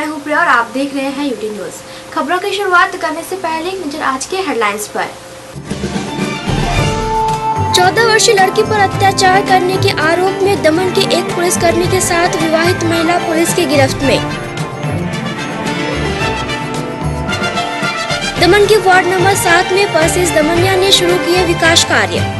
मैं हूं प्रिया और आप देख रहे हैं यूटी न्यूज। खबरों की शुरुआत करने से पहले एक नजर आज के हेडलाइंस पर। 14 वर्षीय लड़की पर अत्याचार करने के आरोप में दमन के एक पुलिसकर्मी के साथ विवाहित महिला पुलिस की गिरफ्त में। दमन के वार्ड नंबर 7 में परसिस दमनिया ने शुरू किए विकास कार्य।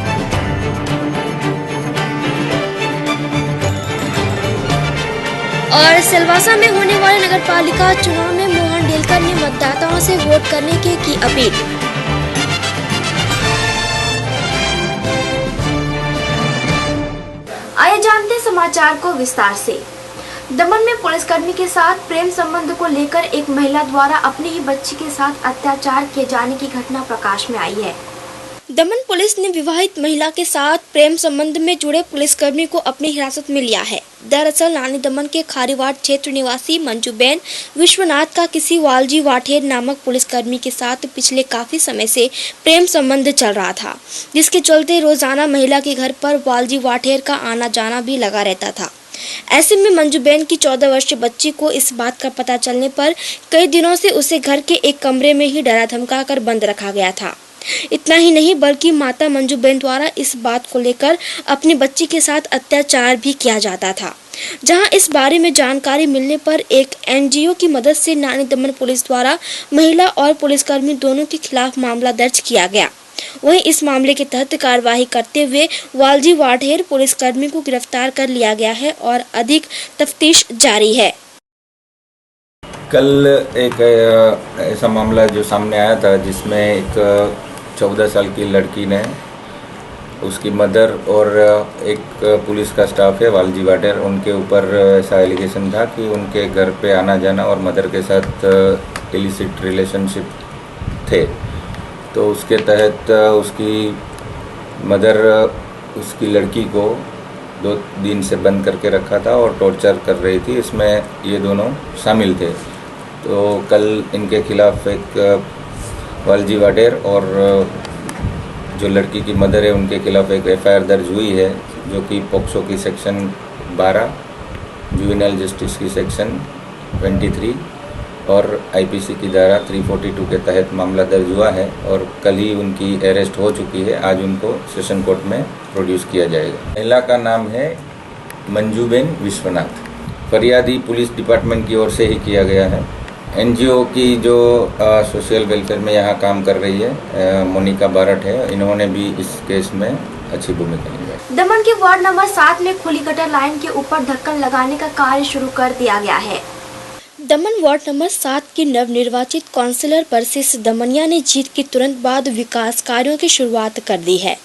और सिलवासा में होने वाले नगरपालिका चुनाव में मोहन डेलकर ने मतदाताओं से वोट करने की अपील। आइए जानते समाचार को विस्तार से। दमन में पुलिसकर्मी के साथ प्रेम संबंध को लेकर एक महिला द्वारा अपनी ही बच्ची के साथ अत्याचार किए जाने की घटना प्रकाश में आई है। दमन पुलिस ने विवाहित महिला के साथ प्रेम संबंध में जुड़े पुलिसकर्मी को अपनी हिरासत में लिया है। दरअसल नानी दमन के खारीवाड़ क्षेत्र निवासी मंजूबेन विश्वनाथ का किसी वालजी वाठेर नामक पुलिसकर्मी के साथ पिछले काफी समय से प्रेम संबंध चल रहा था, जिसके चलते रोजाना महिला के घर पर वालजी वाठेर का आना जाना भी लगा रहता था। ऐसे में मंजूबेन की 14 वर्षीय बच्ची को इस बात का पता चलने पर कई दिनों से उसे घर के एक कमरे में ही डरा धमका कर बंद रखा गया था। इतना ही नहीं बल्कि माता मंजूबेन द्वारा इस बात को लेकर अपनी बच्ची के साथ अत्याचार भी किया जाता था। जहां इस बारे में जानकारी मिलने पर एक एनजीओ की मदद से नानी दमन पुलिस द्वारा महिला और पुलिसकर्मी दोनों के खिलाफ मामला दर्ज किया गया। वहीं इस मामले के तहत कार्रवाई करते हुए वालजी वाठेर पुलिसकर्मी को गिरफ्तार कर लिया गया है और अधिक तफ्तीश जारी है। कल एक ऐसा मामला जो सामने आया था जिसमें एक 14 साल की लड़की ने उसकी मदर और एक पुलिस का स्टाफ है वालजी वाठेर, उनके ऊपर ऐसा एलिगेशन था कि उनके घर पे आना जाना और मदर के साथ इलिसिट रिलेशनशिप थे। तो उसके तहत उसकी मदर उसकी लड़की को 2 दिन से बंद करके रखा था और टॉर्चर कर रही थी। इसमें ये दोनों शामिल थे। तो कल इनके खिलाफ एक वालजी वाठेर और जो लड़की की मदर है उनके खिलाफ एक एफआईआर दर्ज हुई है, जो कि पॉक्सो की सेक्शन 12, जुवेनाइल जस्टिस की सेक्शन 23 और आईपीसी की धारा 342 के तहत मामला दर्ज हुआ है और कल ही उनकी अरेस्ट हो चुकी है। आज उनको सेशन कोर्ट में प्रोड्यूस किया जाएगा। महिला का नाम है मंजूबेन विश्वनाथ। फरियादी पुलिस डिपार्टमेंट की ओर से ही किया गया है। एनजीओ की जो सोशल वेलफेयर में यहाँ काम कर रही है मोनिका बारट है, इन्होंने भी इस केस में अच्छी भूमिका ली है। दमन के वार्ड नंबर 7 में खुली गटर लाइन के ऊपर ढक्कन लगाने का कार्य शुरू कर दिया गया है। दमन वार्ड नंबर 7 की नवनिर्वाचित काउंसिलर परसिस दमनिया ने जीत के तुरंत बाद विकास कार्यों की शुरुआत कर दी है।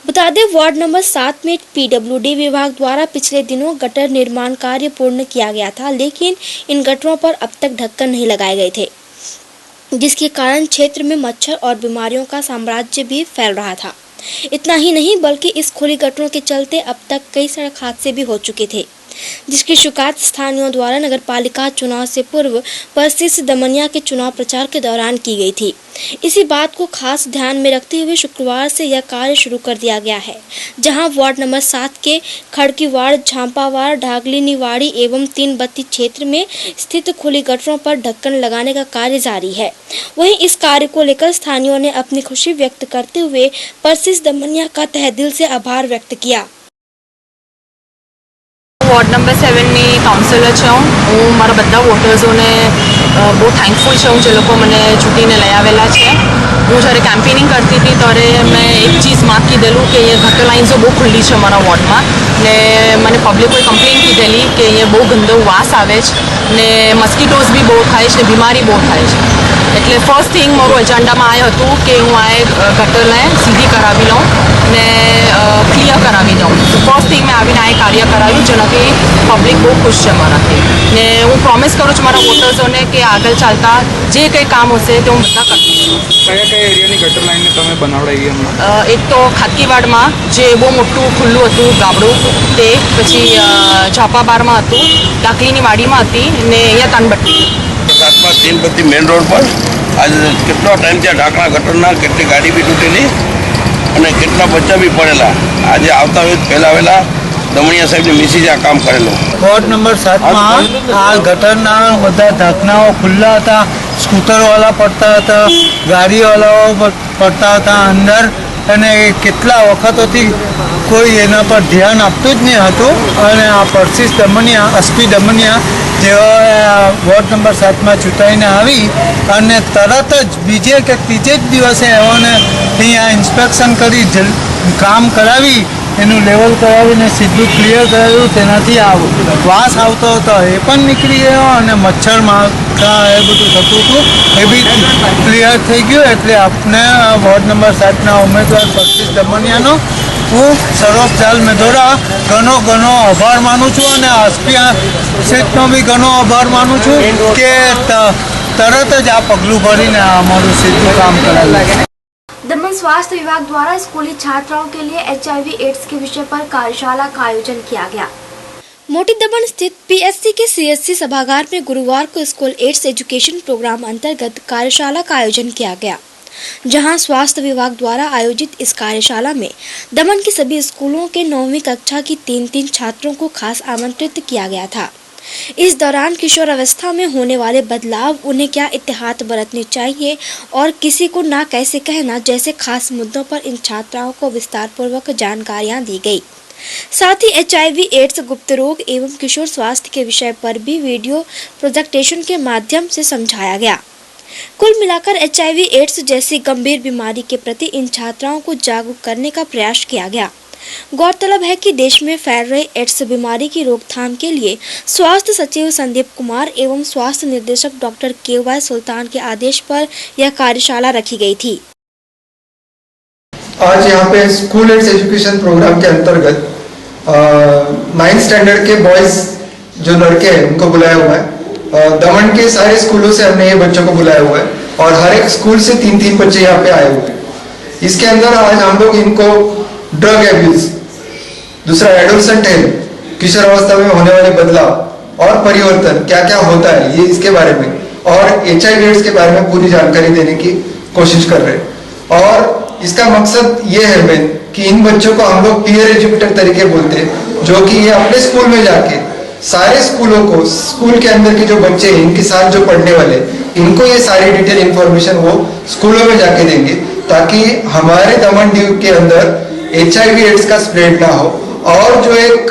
बता दें वार्ड नंबर 7 में पीडब्ल्यूडी विभाग द्वारा पिछले दिनों गटर निर्माण कार्य पूर्ण किया गया था, लेकिन इन गटरों पर अब तक ढक्कन नहीं लगाए गए थे, जिसके कारण क्षेत्र में मच्छर और बीमारियों का साम्राज्य भी फैल रहा था। इतना ही नहीं बल्कि इस खुली गटरों के चलते अब तक कई सड़क हादसे भी हो चुके थे, जिसकी शिकायत स्थानीयों द्वारा नगरपालिका चुनाव से पूर्व परसिस दमनिया के चुनाव प्रचार के दौरान की गई थी। इसी बात को खास ध्यान में रखते हुए शुक्रवार से यह कार्य शुरू कर दिया गया है, जहां वार्ड नंबर 7 के खड़कीवाड़, झांपावाड़, ढागली निवाड़ी एवं 3 बत्ती क्षेत्र में स्थित खुली गटरों पर ढक्कन लगाने का कार्य जारी है। वहीं इस कार्य को लेकर स्थानीयों ने अपनी खुशी व्यक्त करते हुए परसिस दमनिया का तहे दिल से आभार व्यक्त किया। વોર્ડ નંબર 7ની કાઉન્સિલર છું હું। મારા બધા વોટર્સોને બહુ થેન્કફુલ છું જે લોકો મને ચૂંટીને લઈ આવેલા છે। હું જ્યારે કેમ્પેનિંગ કરતી હતી ત્યારે મેં એક ચીજ માગ કીધેલું કે એ ગટર લાઇન્સો બહુ ખુલ્લી છે મારા વોર્ડમાં ને મને પબ્લિકોએ કમ્પ્લેન કીધેલી કે એ બહુ ગંદો વાસ આવે છે ને મસ્કીટોઝ બી બહુ થાય છે ને બીમારી બહુ થાય છે। એટલે ફર્સ્ટ થિંગ મારું એજન્ડામાં આ હતું કે હું આ ગટરને સીધી કરાવી લઉં ને ક્લિયર કરાવી દઉં। ફર્સ્ટ થિંગ મેં આવીને આ કાર્ય કરાવ્યું જેનાથી પબ્લિક બહુ ખુશ છે મારાથી ને હું પ્રોમિસ કરું છું મારા વોટર્સોને કે આગળ ચાલતા જે કંઈ કામ હશે તે હું બધા કરતી છું। કયા કયા એરિયાની ગટર લાઇનને તમે બનાવડાવી હમણાં? એક તો ખાટકીવાડમાં જે બહુ મોટું ખુલ્લું હતું ગાબડું તે, પછી ઝાપાબારમાં હતું, ડાકલીની વાડીમાં હતી ને અહીંયા તાનબટ્ટી। ગુજરાતમાં 3 બત્તી મેઇન રોડ પર आज કેટલો ટાઈમ ત્યાં ઢાંકણા ગટરના કેટલી ગાડી બી તૂટેલી અને કેટલા બચ્ચા બી પડેલા। આજે આવતા વેત ફેલાવેલા દમણિયા સાહેબની મિસિસે આ કામ કરેલું? વોર્ડ નંબર 7માં આ ગટરના બધા ઢાંકણાઓ ખુલ્લા હતા, સ્કૂટરવાળા પડતા હતા, ગાડીવાળાઓ પડતા હતા અંદર, અને કેટલા વખતોથી કોઈ એના પર ધ્યાન આપતું જ નહીં હતું. અને આ પરસીસ દમણિયા, એસપી દમણિયા જેઓ વોર્ડ નંબર 7માં ચૂંટાઈને આવી અને તરત જ બીજે કે ત્રીજે જ દિવસે એઓને અહીંયા ઇન્સ્પેક્શન કરી કામ કરાવી, એનું લેવલ કરાવીને સીધું ક્લિયર કરાવ્યું. તેનાથી આ વાસ આવતો હતો એ પણ નીકળી ગયો અને મચ્છર માખા એ બધું થતું હતું એ બી ક્લિયર થઈ ગયું. એટલે આપણે વોર્ડ નંબર 7ના ઉમેદવાર પરસીસ દમણિયાનો હું સરોજ જાલ મેદોરા ઘણો આભાર માનું છું અને એસપી સીટનો બી ઘણો આભાર માનું છું કે તરત જ આ પગલું ભરીને અમારું સીધું કામ કરાવ્યું. दमन स्वास्थ्य विभाग द्वारा स्कूली छात्राओं के लिए HIV एड्स के विषय पर कार्यशाला का आयोजन किया गया। मोटी दमन स्थित PSC के CSC सभागार में गुरुवार को स्कूल एड्स एजुकेशन प्रोग्राम अंतर्गत कार्यशाला का आयोजन किया गया, जहां स्वास्थ्य विभाग द्वारा आयोजित इस कार्यशाला में दमन के सभी स्कूलों के 9वीं कक्षा की 3 छात्रों को खास आमंत्रित किया गया था। इस दौरान किशोर अवस्था में होने वाले बदलाव, उन्हें क्या एहतियात बरतनी चाहिए और किसी को ना कैसे कहना जैसे खास मुद्दों पर इन छात्राओं को विस्तार पूर्वक जानकारियां दी गई। साथ ही HIV एड्स, गुप्त रोग एवं किशोर स्वास्थ्य के विषय पर भी वीडियो प्रोजेक्टेशन के माध्यम से समझाया गया। कुल मिलाकर HIV एड्स जैसी गंभीर बीमारी के प्रति इन छात्राओं को जागरूक करने का प्रयास किया गया। गौरतलब है कि देश में फैल रही एड्स बीमारी की रोकथाम के लिए स्वास्थ्य सचिव संदीप कुमार एवं स्वास्थ्य निर्देशक डॉक्टर KY सुल्तान के आदेश पर यह कार्यशाला रखी गई थी। आज यहाँ पे स्कूल एड्स एजुकेशन प्रोग्राम के अंतर्गत 9th स्टैंडर्ड के बॉयज जो लड़के हैं उनको बुलाया हुआ है। दमन के सारे स्कूलों से हमने ये बच्चों को बुलाया हुआ है और हर एक स्कूल से 3 बच्चे यहाँ पे आए हुए हैं। इसके अंदर आज हम लोग इनको ड्रग एब्यूज, दूसरा एडोलसेंट हेल्थ, किशोर अवस्था में होने वाले बदलाव और परिवर्तन क्या क्या होता है ये इसके बारे में, और HIV एड्स के बारे में पूरी जानकारी देने की कोशिश कर रहे हैं। और इसका मकसद ये है मेन कि इन बच्चों को हम लोग पीयर एजुकेटर तरीके बोलते हैं, जो कि ये अपने स्कूल में जाके सारे स्कूलों को, स्कूल के अंदर के जो बच्चे हैं इनके साथ जो पढ़ने वाले, इनको ये सारी डिटेल इंफॉर्मेशन वो स्कूलों में जाके देंगे, ताकि हमारे दमन दीव के अंदर HIV एड्स का स्प्रेड ना हो। और जो एक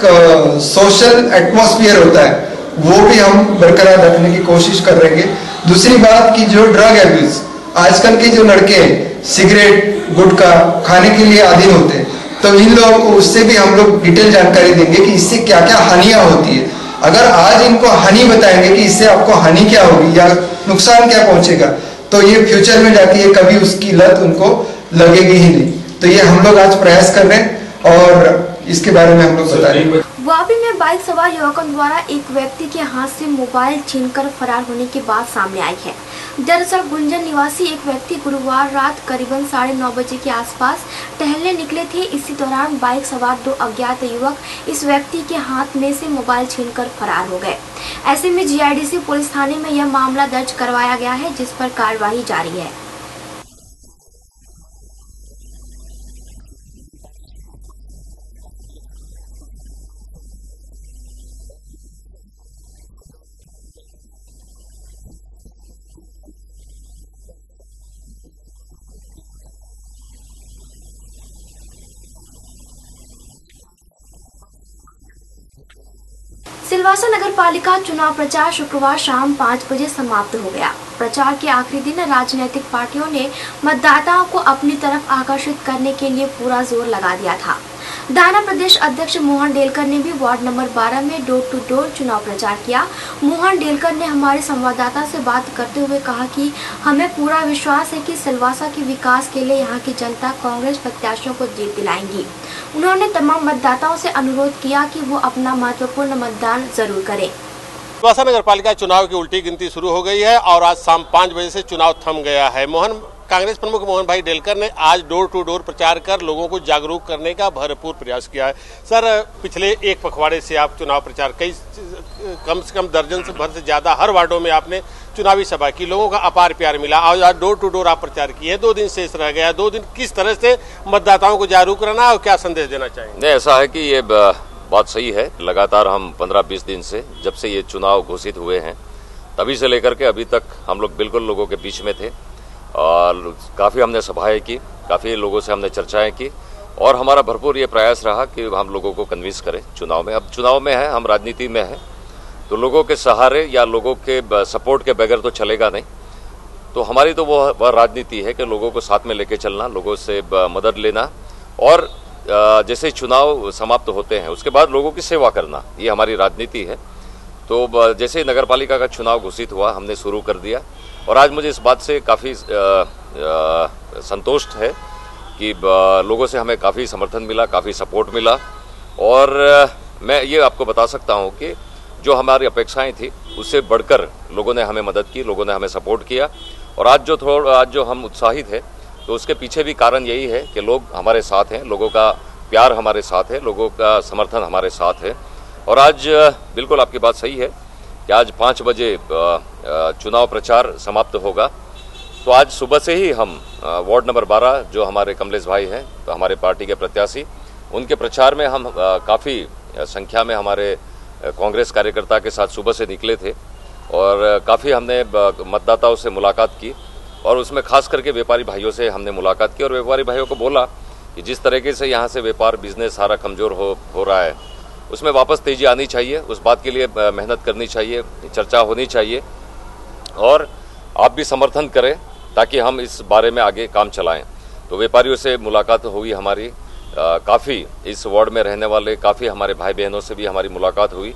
सोशल एटमॉस्फेयर होता है वो भी हम बरकरार रखने की कोशिश कर रहे हैं। दूसरी बात कि जो ड्रग एब्यूज, आजकल के जो लड़के हैं सिगरेट गुटखा खाने के लिए अधीन होते हैं, तो इन लोगों को उससे भी हम लोग डिटेल जानकारी देंगे कि इससे क्या क्या हानियां होती है। अगर आज इनको हानि बताएंगे कि इससे आपको हानि क्या होगी या नुकसान क्या पहुंचेगा, तो ये फ्यूचर में जाके ये कभी उसकी लत उनको लगेगी ही नहीं। तो ये हम लोग आज प्रयास कर रहे हैं और इसके बारे में हम लोग बता रहे हैं। वापी में बाइक सवार युवकों द्वारा एक व्यक्ति के हाथ से मोबाइल छीनकर फरार होने की बात सामने आई है। दरअसल गुंजन निवासी एक व्यक्ति गुरुवार रात करीबन 9:30 बजे के आसपास टहलने निकले थे। इसी दौरान बाइक सवार 2 अज्ञात युवक इस व्यक्ति के हाथ में से मोबाइल छीनकर फरार हो गए। ऐसे में GIDC पुलिस थाने में यह मामला दर्ज करवाया गया है, जिस पर कार्यवाही जारी है। सिलवासा नगर पालिका चुनाव प्रचार शुक्रवार शाम 5 बजे समाप्त हो गया। प्रचार के आखिरी दिन राजनीतिक पार्टियों ने मतदाताओं को अपनी तरफ आकर्षित करने के लिए पूरा जोर लगा दिया था। दाना प्रदेश अध्यक्ष मोहन डेलकर ने भी वार्ड नंबर 12 में डोर टू डोर चुनाव प्रचार किया। मोहन डेलकर ने हमारे संवाददाता से बात करते हुए कहा कि हमें पूरा विश्वास है कि सिलवासा के विकास के लिए यहाँ की जनता कांग्रेस प्रत्याशियों को जीत दिलाएंगी। उन्होंने तमाम मतदाताओं से अनुरोध किया कि वो अपना महत्वपूर्ण मतदान जरूर करें। सिलवासा नगर पालिका चुनाव की उल्टी गिनती शुरू हो गई है और आज शाम 5 बजे से चुनाव थम गया है। कांग्रेस प्रमुख मोहन भाई डेलकर ने आज डोर टू डोर प्रचार कर लोगों को जागरूक करने का भरपूर प्रयास किया है। सर, पिछले एक पखवाड़े से आप चुनाव प्रचार कम से कम दर्जन से भर से ज्यादा हर वार्डों में आपने चुनावी सभा की, लोगों का अपार प्यार मिला। आज डोर टू डोर आप प्रचार किए, 2 दिन शेष रह गया। 2 दिन किस तरह से मतदाताओं को जागरूक करना और क्या संदेश देना चाहिए? नहीं, ऐसा है कि ये बात सही है। लगातार हम 15-20 दिन से, जब से ये चुनाव घोषित हुए हैं तभी से लेकर के अभी तक हम लोग बिल्कुल लोगों के बीच में थे और काफ़ी हमने सभाएं की, काफ़ी लोगों से हमने चर्चाएं की और हमारा भरपूर ये प्रयास रहा कि हम लोगों को कन्विंस करें चुनाव में। अब चुनाव में है, हम राजनीति में हैं, तो लोगों के सहारे या लोगों के सपोर्ट के बगैर तो चलेगा नहीं। तो हमारी तो वह राजनीति है कि लोगों को साथ में लेके चलना, लोगों से मदद लेना और जैसे ही चुनाव समाप्त होते हैं उसके बाद लोगों की सेवा करना, ये हमारी राजनीति है। तो जैसे ही नगर पालिका का चुनाव घोषित हुआ हमने शुरू कर दिया और आज मुझे इस बात से काफ़ी संतोष है कि लोगों से हमें काफ़ी समर्थन मिला, काफ़ी सपोर्ट मिला और मैं ये आपको बता सकता हूँ कि जो हमारी अपेक्षाएं थी उससे बढ़कर लोगों ने हमें मदद की, लोगों ने हमें सपोर्ट किया और आज जो हम उत्साहित हैं तो उसके पीछे भी कारण यही है कि लोग हमारे साथ हैं, लोगों का प्यार हमारे साथ है, लोगों का समर्थन हमारे साथ है। और आज बिल्कुल आपकी बात सही है कि आज 5 बजे चुनाव प्रचार समाप्त होगा। तो आज सुबह से ही हम वार्ड नंबर 12 जो हमारे कमलेश भाई हैं, तो हमारे पार्टी के प्रत्याशी, उनके प्रचार में हम काफ़ी संख्या में हमारे कांग्रेस कार्यकर्ता के साथ सुबह से निकले थे और काफ़ी हमने मतदाताओं से मुलाकात की और उसमें खास करके व्यापारी भाइयों से हमने मुलाकात की और व्यापारी भाइयों को बोला कि जिस तरीके से यहाँ से व्यापार बिजनेस सारा कमज़ोर हो रहा है उसमें वापस तेजी आनी चाहिए, उस बात के लिए मेहनत करनी चाहिए, चर्चा होनी चाहिए और आप भी समर्थन करें ताकि हम इस बारे में आगे काम चलाएं। तो व्यापारियों से मुलाकात हुई हमारी, काफ़ी इस वार्ड में रहने वाले काफ़ी हमारे भाई बहनों से भी हमारी मुलाकात हुई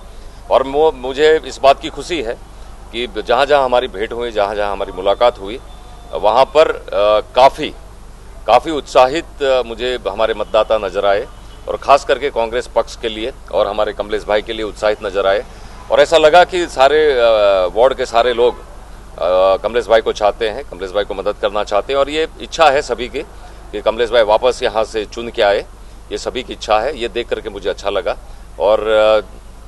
और मुझे इस बात की खुशी है कि जहाँ जहाँ हमारी भेंट हुई, जहाँ जहाँ हमारी मुलाकात हुई, वहाँ पर काफ़ी उत्साहित मुझे हमारे मतदाता नजर आए और ख़ास करके कांग्रेस पक्ष के लिए और हमारे कमलेश भाई के लिए उत्साहित नजर आए और ऐसा लगा कि सारे वार्ड के सारे लोग कमलेश भाई को चाहते हैं, कमलेश भाई को मदद करना चाहते हैं और ये इच्छा है सभी की कि कमलेश भाई वापस यहाँ से चुन के आए, ये सभी की इच्छा है। ये देख करके मुझे अच्छा लगा और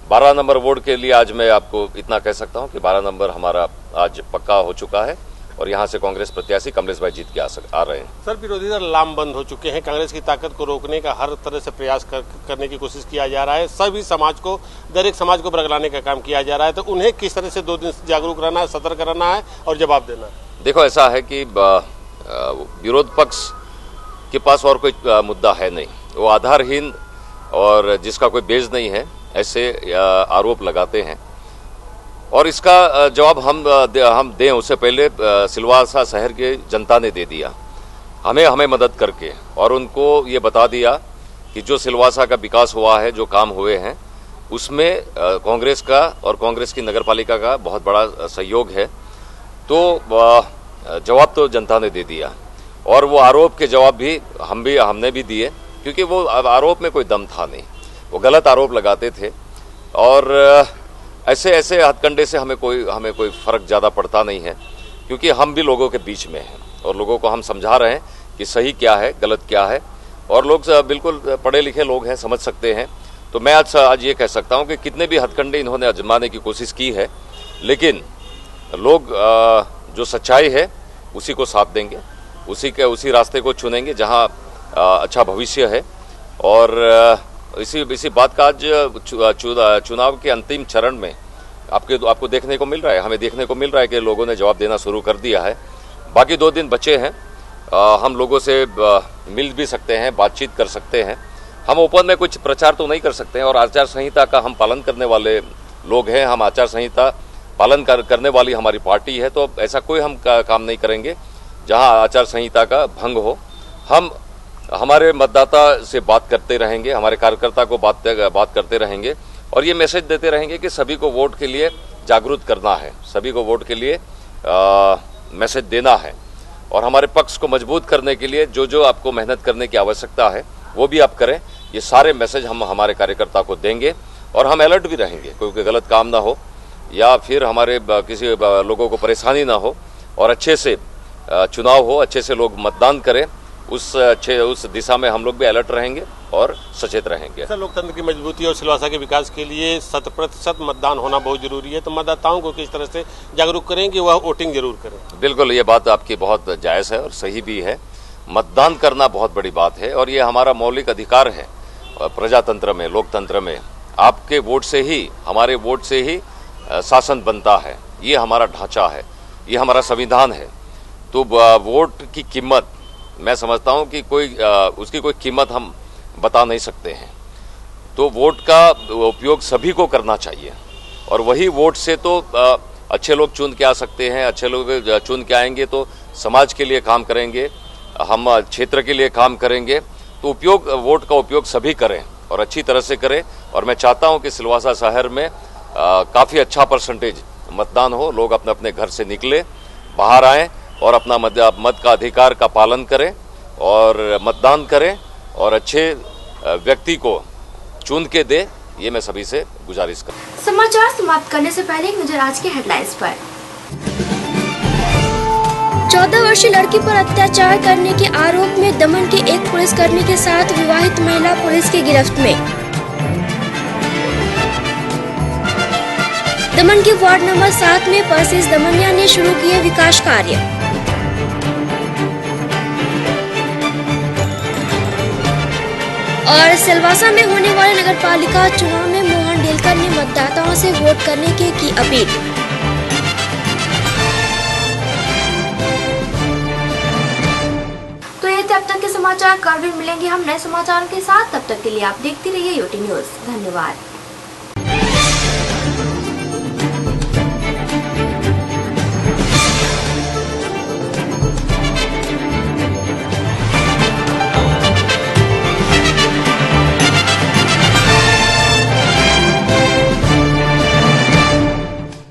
12 नंबर वार्ड के लिए आज मैं आपको इतना कह सकता हूँ कि 12 नंबर हमारा आज पक्का हो चुका है और यहाँ से कांग्रेस प्रत्याशी कमलेश भाई जीत के आ रहे हैं। सर, विरोधी दल लामबंद हो चुके हैं, कांग्रेस की ताकत को रोकने का हर तरह से प्रयास करने की कोशिश किया जा रहा है, सभी समाज को, दर एक समाज को बरगलाने का काम किया जा रहा है। तो उन्हें किस तरह से 2 दिन जागरूक रहना है, सतर्क रहना है और जवाब देना है? देखो, ऐसा है कि विरोध पक्ष के पास और कोई मुद्दा है नहीं, वो आधारहीन और जिसका कोई बेस नहीं है ऐसे आरोप लगाते हैं और इसका जवाब हम दें उससे पहले सिलवासा शहर के जनता ने दे दिया हमें मदद करके और उनको ये बता दिया कि जो सिलवासा का विकास हुआ है, जो काम हुए हैं, उसमें कांग्रेस का और कांग्रेस की नगरपालिका का बहुत बड़ा सहयोग है। तो जवाब तो जनता ने दे दिया और वो आरोप के जवाब भी हमने भी दिए क्योंकि वो आरोप में कोई दम था नहीं, वो गलत आरोप लगाते थे और ऐसे हथकंडे से हमें कोई फर्क ज़्यादा पड़ता नहीं है क्योंकि हम भी लोगों के बीच में हैं और लोगों को हम समझा रहे हैं कि सही क्या है, गलत क्या है और लोग बिल्कुल पढ़े लिखे लोग हैं, समझ सकते हैं। तो मैं आज ये कह सकता हूँ कि कितने भी हथकंडे इन्होंने आजमाने की कोशिश की है, लेकिन लोग जो सच्चाई है उसी को साथ देंगे, उसी रास्ते को चुनेंगे जहाँ अच्छा भविष्य है। और इसी बात का आज चुनाव के अंतिम चरण में आपको देखने को मिल रहा है, हमें देखने को मिल रहा है कि लोगों ने जवाब देना शुरू कर दिया है। बाकी 2 दिन बचे हैं, हम लोगों से मिल भी सकते हैं, बातचीत कर सकते हैं। हम ओपन में कुछ प्रचार तो नहीं कर सकते हैं और आचार संहिता का हम पालन करने वाले लोग हैं, हम आचार संहिता पालन करने वाली हमारी पार्टी है। तो ऐसा कोई हम काम नहीं करेंगे जहां आचार संहिता का भंग हो। हम हमारे मतदाता से बात करते रहेंगे, हमारे कार्यकर्ता को बात करते रहेंगे और ये मैसेज देते रहेंगे कि सभी को वोट के लिए जागरूक करना है, सभी को वोट के लिए मैसेज देना है और हमारे पक्ष को मजबूत करने के लिए जो आपको मेहनत करने की आवश्यकता है वो भी आप करें। ये सारे मैसेज हम हमारे कार्यकर्ता को देंगे और हम अलर्ट भी रहेंगे, कोई गलत काम ना हो या फिर हमारे किसी लोगों को परेशानी ना हो और अच्छे से चुनाव हो, अच्छे से लोग मतदान करें, उस दिशा में हम लोग भी अलर्ट रहेंगे और सचेत रहेंगे। सर, लोकतंत्र की मजबूती और सिलवासा के विकास के लिए 100% मतदान होना बहुत जरूरी है, तो मतदाताओं को किस तरह से जागरूक करें कि वह वोटिंग जरूर करें? बिल्कुल, ये बात आपकी बहुत जायज़ है और सही भी है। मतदान करना बहुत बड़ी बात है और ये हमारा मौलिक अधिकार है प्रजातंत्र में, लोकतंत्र में आपके वोट से ही, हमारे वोट से ही शासन बनता है। ये हमारा ढांचा है, ये हमारा संविधान है। तो वोट की कीमत मैं समझता हूं कि उसकी कोई कीमत हम बता नहीं सकते हैं। तो वोट का उपयोग सभी को करना चाहिए और वही वोट से तो अच्छे लोग चुन के आ सकते हैं। अच्छे लोग चुन के आएंगे तो समाज के लिए काम करेंगे, हम क्षेत्र के लिए काम करेंगे। तो वोट का उपयोग सभी करें और अच्छी तरह से करें। और मैं चाहता हूं कि सिलवासा शहर में काफ़ी अच्छा परसेंटेज मतदान हो, लोग अपने अपने घर से निकले, बाहर आएँ और अपना मत का अधिकार का पालन करें और मतदान करें और अच्छे व्यक्ति को चुन के दे। ये मैं सभी से गुजारिश करूं। समाचार समाप्त करने से पहले एक नजर आज के हेडलाइंस पर। 14 वर्षीय लड़की पर अत्याचार करने के आरोप में दमन के एक पुलिसकर्मी के साथ विवाहित महिला पुलिस की गिरफ्त में। दमन के वार्ड नंबर 7 में परसेस दमनिया ने शुरू किए विकास कार्य। और सिलवासा में होने वाले नगरपालिका चुनाव में मोहन डेलकर ने मतदाताओं से वोट करने की अपील। तो ये थे अब तक के समाचार। कल भी मिलेंगे हम नए समाचारों के साथ। तब तक के लिए आप देखते रहिए यूटी न्यूज़। धन्यवाद।